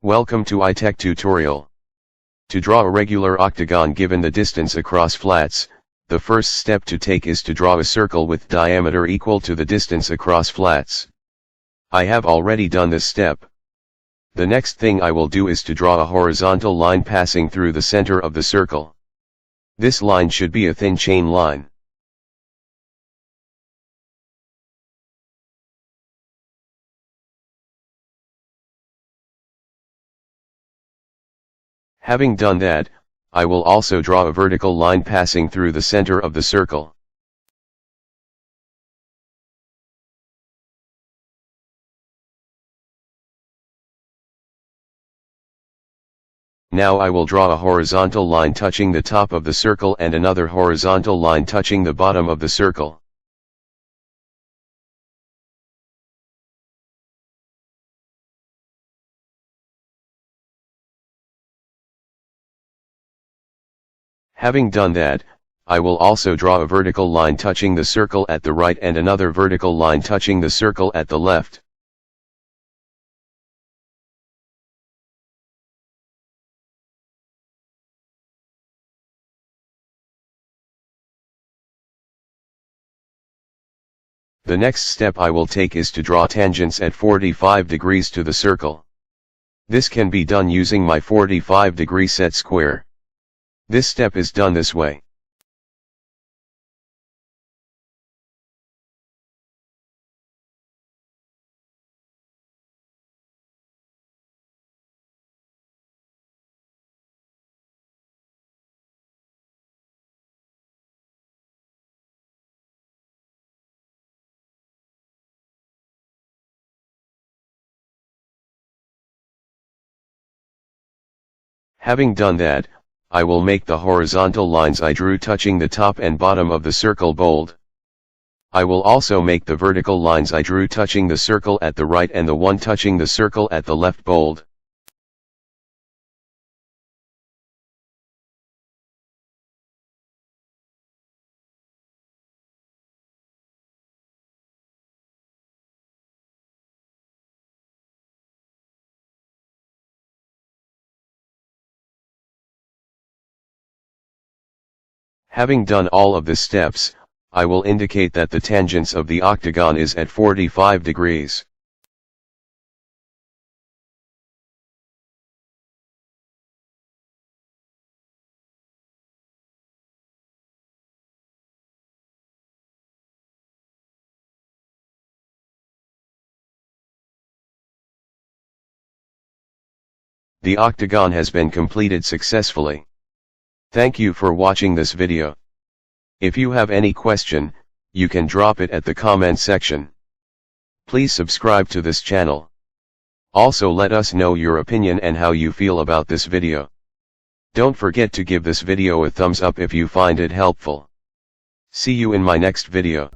Welcome to iTech tutorial. To draw a regular octagon given the distance across flats, the first step to take is to draw a circle with diameter equal to the distance across flats. I have already done this step. The next thing I will do is to draw a horizontal line passing through the center of the circle. This line should be a thin chain line. Having done that, I will also draw a vertical line passing through the center of the circle. Now I will draw a horizontal line touching the top of the circle and another horizontal line touching the bottom of the circle. Having done that, I will also draw a vertical line touching the circle at the right and another vertical line touching the circle at the left. The next step I will take is to draw tangents at 45 degrees to the circle. This can be done using my 45-degree set square. This step is done this way. Having done that, I will make the horizontal lines I drew touching the top and bottom of the circle bold. I will also make the vertical lines I drew touching the circle at the right and the one touching the circle at the left bold. Having done all of the steps, I will indicate that the tangents of the octagon is at 45 degrees. The octagon has been completed successfully. Thank you for watching this video. If you have any question, you can drop it at the comment section. Please subscribe to this channel. Also let us know your opinion and how you feel about this video. Don't forget to give this video a thumbs up if you find it helpful. See you in my next video.